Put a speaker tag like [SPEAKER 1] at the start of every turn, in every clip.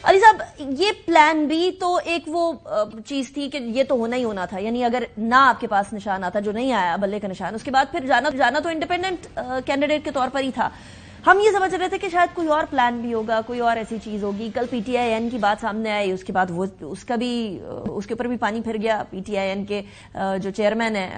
[SPEAKER 1] علی صاحب یہ plan be تو ایک وہ چیز تھی کہ یہ تو ہونا ہی ہونا تھا، یعنی اگر نہ آپ کے پاس نشان آتا جو نہیں آیا بلے کا نشان، اس کے بعد پھر جانا تو انڈیپینڈنٹ کینڈیڈیٹ کے طور پر ہی تھا. ہم یہ سمجھ رہے تھے کہ شاید کوئی اور پلان بھی ہوگا، کوئی اور ایسی چیز ہوگی. کل پی ٹی آئی این کی بات سامنے آئی، اس کے بعد وہ اس کے اوپر بھی پانی پھر گیا. پی ٹی آئی این کے جو چیئرمین ہیں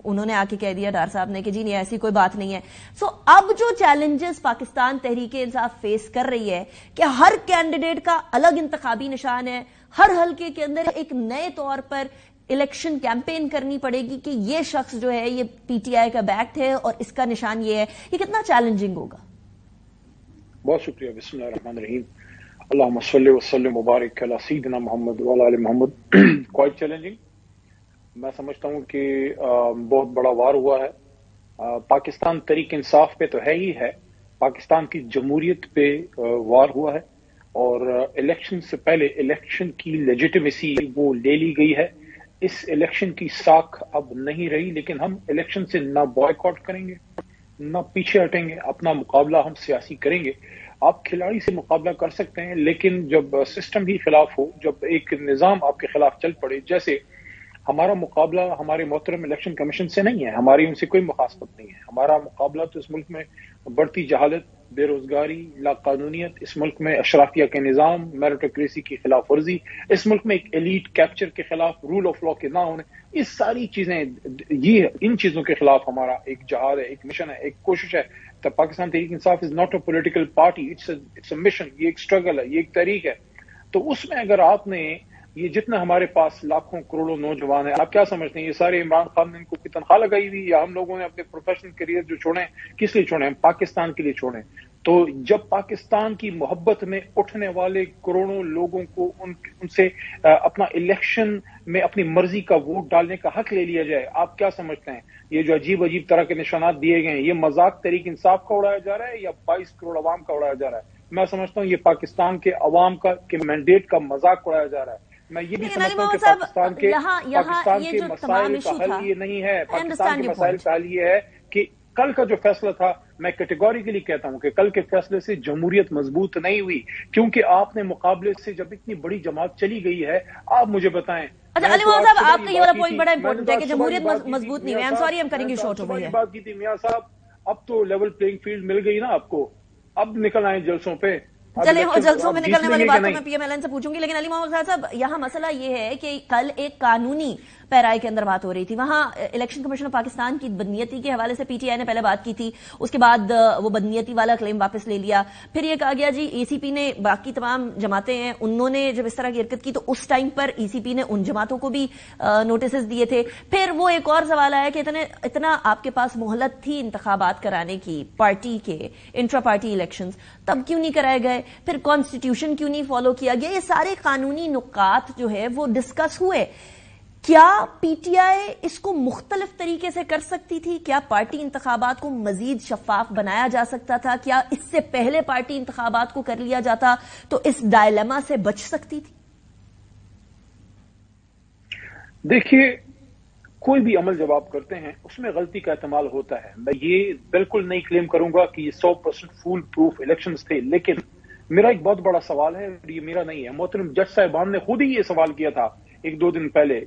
[SPEAKER 1] انہوں نے آ کے کہہ دیا ڈار صاحب نے کہ جی نہیں ایسی کوئی بات نہیں ہے. سو اب جو چیلنجز پاکستان تحریک انصاف فیس کر رہی ہے کہ ہر کینڈیڈیٹ کا الگ انتخابی نشان ہے، ہر حلقے کے اندر ایک نئے طور پر الیکشن کیمپین کرنی پڑے گی کہ یہ شخص جو ہے یہ پی ٹی آئی کا بیکڈ ہے اور اس کا نشان یہ ہے، یہ کتنا چیلنجنگ ہوگا؟
[SPEAKER 2] بہت شکریہ. بسم اللہ الرحمن الرحیم. اللہم صلی وسلم مبارک علی سیدنا محمد وعلی آل محمد. Quite challenging. میں سمجھتا ہوں کہ بہت بڑا وار ہوا ہے. پاکستان تحریک انصاف پہ تو ہے ہی ہے، پاکستان کی جمہوریت پہ وار ہوا ہے، اور الیکشن سے پہلے الیکشن کی لیجیٹمیسی وہ لے لی گئی ہے. اس الیکشن کی ساکھ اب نہیں رہی، لیکن ہم الیکشن سے نہ بوائیکاٹ کریں گے نہ پیچھے ہٹیں گے. اپنا مقابلہ ہم سیاسی کریں گے. آپ کھلاڑی سے مقابلہ کر سکتے ہیں، لیکن جب سسٹم ہی خلاف ہو، جب ایک نظام آپ کے خلاف چل پڑے، جیسے ہمارا مقابلہ ہمارے محترم الیکشن کمیشن سے نہیں ہے، ہماری ان سے کوئی مخاصمت نہیں ہے. ہمارا مقابلہ تو اس ملک میں بڑھتی جہالت، بے روزگاری، لا قانونیت، اس ملک میں اشرافیہ کے نظام، میرٹوکریسی کی خلاف ورزی، اس ملک میں ایک ایلیٹ کیپچر کے خلاف، رول آف لا کے نہ ہونے، یہ ساری چیزیں، ان چیزوں کے خلاف ہمارا ایک جہاد ہے، ایک مشن ہے، ایک کوشش ہے. تو Pakistan Tehreek Insaf is not a political party, it's a mission. یہ ایک اسٹرگل ہے، یہ ایک تحریک ہے. تو اس میں اگر آپ نے یہ جتنا ہمارے پاس لاکھوں کروڑوں نوجوان ہیں، آپ کیا سمجھتے ہیں یہ سارے عمران خان نے ان کو تنخواہ لگائی ہوئی، یا ہم لوگوں نے اپنے پروفیشنل کیریئر جو چھوڑے کس لیے چھوڑے؟ ہم پاکستان کے لیے چھوڑے. تو جب پاکستان کی محبت میں اٹھنے والے کروڑوں لوگوں کو ان سے اپنا الیکشن میں اپنی مرضی کا ووٹ ڈالنے کا حق لے لیا جائے، آپ کیا سمجھتے ہیں یہ جو عجیب عجیب طرح کے نشانات دیے گئے ہیں، یہ مذاق تحریک انصاف کا اڑایا جا رہا ہے یا 22 کروڑ عوام کا اڑایا جا رہا ہے؟ میں سمجھتا ہوں یہ پاکستان کے عوام کا کے مینڈیٹ کا مذاق اڑایا جا رہا ہے. میں یہ بھی سمجھتا ہوں کہ پاکستان کے مسائل کا حل یہ نہیں ہے. پاکستان کے مسائل کا حل یہ ہے کہ کل کا جو فیصلہ تھا، میں کیٹیگوریکلی کہتا ہوں کہ کل کے فیصلے سے جمہوریت مضبوط نہیں ہوئی، کیونکہ آپ نے مقابلے سے جب اتنی بڑی جماعت چلی گئی ہے. آپ مجھے بتائیں.
[SPEAKER 1] اچھا علی محمد صاحب، آپ کا یہ والا پوائنٹ بڑا امپورٹنٹ ہے کہ جمہوریت مضبوط نہیں ہوئی. I'm sorry ہم کریں گے شارٹ ہو گئی ہے.
[SPEAKER 2] بات کی تھی میاں صاحب، اب تو لیول پلینگ فیلڈ مل گئی نا آپ کو، اب نکل آئے جلسوں پہ.
[SPEAKER 1] چلے جلسوں میں نکلنے والی بات میں پی ایم ایل این سے پوچھوں گی، لیکن علی محمد صاحب یہاں مسئلہ یہ ہے کہ کل ایک قانونی پیرائی کے اندر بات ہو رہی تھی. وہاں الیکشن کمیشن آف پاکستان کی بدنیتی کے حوالے سے پی ٹی آئی نے پہلے بات کی تھی، اس کے بعد وہ بدنیتی والا کلیم واپس لے لیا. پھر یہ کہا گیا جی ای سی پی نے، باقی تمام جماعتیں ہیں انہوں نے جب اس طرح کی حرکت کی تو اس ٹائم پر ای سی پی نے ان جماعتوں کو بھی نوٹسز دیے تھے. پھر وہ ایک اور سوال آیا کہ اتنا آپ کے پاس مہلت تھی انتخابات کرانے کی، پارٹی کے انٹرا پارٹی الیکشنز، تب کیوں نہیں کرائے گئے؟ پھر کانسٹیٹیوشن کیوں نہیں فالو کیا گیا؟ یہ سارے قانونی نکات جو ہے وہ ڈسکس ہوئے. کیا پی ٹی آئی اس کو مختلف طریقے سے کر سکتی تھی؟ کیا پارٹی انتخابات کو مزید شفاف بنایا جا سکتا تھا؟ کیا اس سے پہلے پارٹی انتخابات کو کر لیا جاتا تو اس ڈائلیما سے بچ سکتی تھی؟
[SPEAKER 2] دیکھیے، کوئی بھی عمل جب آپ کرتے ہیں اس میں غلطی کا احتمال ہوتا ہے. میں یہ بالکل نہیں کلیم کروں گا کہ یہ 100% فول پروف الیکشنز تھے، لیکن میرا ایک بہت بڑا سوال ہے، یہ میرا نہیں ہے، محترم جج صاحبان نے خود ہی یہ سوال کیا تھا ایک دو دن پہلے،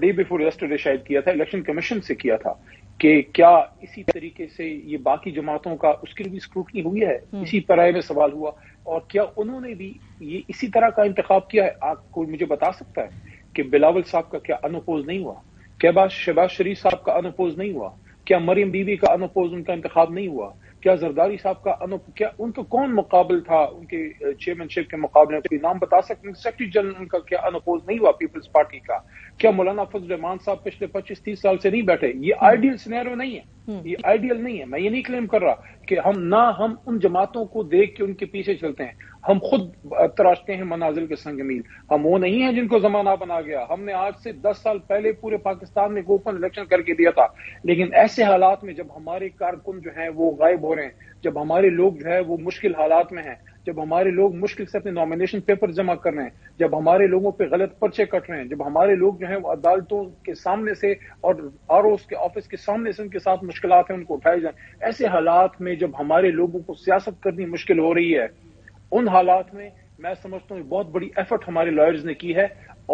[SPEAKER 2] ڈے بیفور یسٹرڈے شاید کیا تھا، الیکشن کمیشن سے کیا تھا کہ کیا اسی طریقے سے یہ باقی جماعتوں کا اس کی بھی اسکروٹنی ہوئی ہے. اسی پیرائی میں سوال ہوا، اور کیا انہوں نے بھی یہ اسی طرح کا انتخاب کیا ہے؟ آپ کوئی مجھے بتا سکتا ہے کہ بلاول صاحب کا کیا انوپوز نہیں ہوا؟ کیا شہباز شریف صاحب کا انوپوز نہیں ہوا؟ کیا مریم بی بی کا انوپوز ان کا انتخاب نہیں ہوا؟ کیا زرداری صاحب کا کیا ان کا کون مقابل تھا ان کے چیئرمین شپ کے مقابلے میں؟ نام بتا سکتے ہیں؟ سیکرٹری جنرل ان کا کیا انوپوز نہیں ہوا پیپلز پارٹی کا؟ کیا مولانا فضل الرحمان صاحب پچھلے 25-30 سال سے نہیں بیٹھے؟ یہ آئیڈیل سینیرو نہیں ہے، یہ آئیڈیل نہیں ہے. میں یہ نہیں کلیم کر رہا کہ ہم ان جماعتوں کو دیکھ کے ان کے پیچھے چلتے ہیں، ہم خود تراشتے ہیں منازل کے سنگ میل. ہم وہ نہیں ہیں جن کو زمانہ بنا گیا. ہم نے آج سے 10 سال پہلے پورے پاکستان میں اوپن الیکشن کر کے دیا تھا، لیکن ایسے حالات میں جب ہمارے کارکن جو ہیں وہ غائب ہو رہے ہیں، جب ہمارے لوگ جو ہے وہ مشکل حالات میں ہیں، جب ہمارے لوگ مشکل سے اپنے نامینیشن پیپر جمع کر رہے ہیں، جب ہمارے لوگوں پہ غلط پرچے کٹ رہے ہیں، جب ہمارے لوگ جو ہیں وہ عدالتوں کے سامنے سے اور آر اوز کے آفس کے سامنے سے ان کے ساتھ مشکلات ہیں ان کو اٹھائے جائیں، ایسے حالات میں جب ہمارے لوگوں کو سیاست کرنی مشکل ہو رہی ہے، ان حالات میں میں سمجھتا ہوں بہت بڑی ایفرٹ ہمارے لائرز نے کی ہے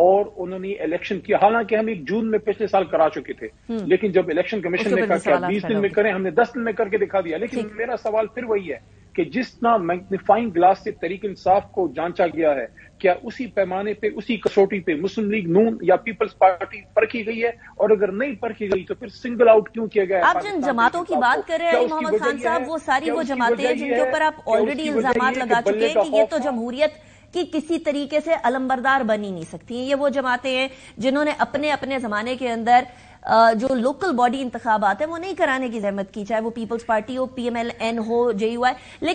[SPEAKER 2] اور انہوں نے الیکشن کیا. حالانکہ ہم ایک جون میں پچھلے سال کرا چکے تھے, لیکن جب الیکشن کمیشن نے کہا کہ 20 دن میں کریں, ہم نے 10 دن میں کر کے دکھا دیا. لیکن میرا سوال پھر وہی ہے کہ جس طرح میگنیفائنگ گلاس سے تحریک انصاف کو جانچا گیا ہے, کیا اسی پیمانے پہ, اسی کسوٹی پہ مسلم لیگ نون یا پیپلز پارٹی پرکھی گئی ہے؟ اور اگر نہیں پرکھی گئی تو پھر سنگل آؤٹ کیوں کیا گیا ہے؟
[SPEAKER 1] آپ جن جماعتوں کی بات کر رہے ہیں محمد خان صاحب, وہ ساری وہ جماعتیں ہیں جن کے اوپر آپ آلریڈی الزامات لگا چکے ہیں کہ یہ تو جمہوریت کی کسی طریقے سے علمبردار بن ہی نہیں سکتی ہیں. یہ وہ جماعتیں ہیں جنہوں نے اپنے اپنے زمانے کے اندر جو لوکل باڈی انتخابات ہیں وہ نہیں کرانے کی زحمت کی, چاہے وہ پیپلز پارٹی ہو, پی ایم ایل این ہو, جے یو آئی.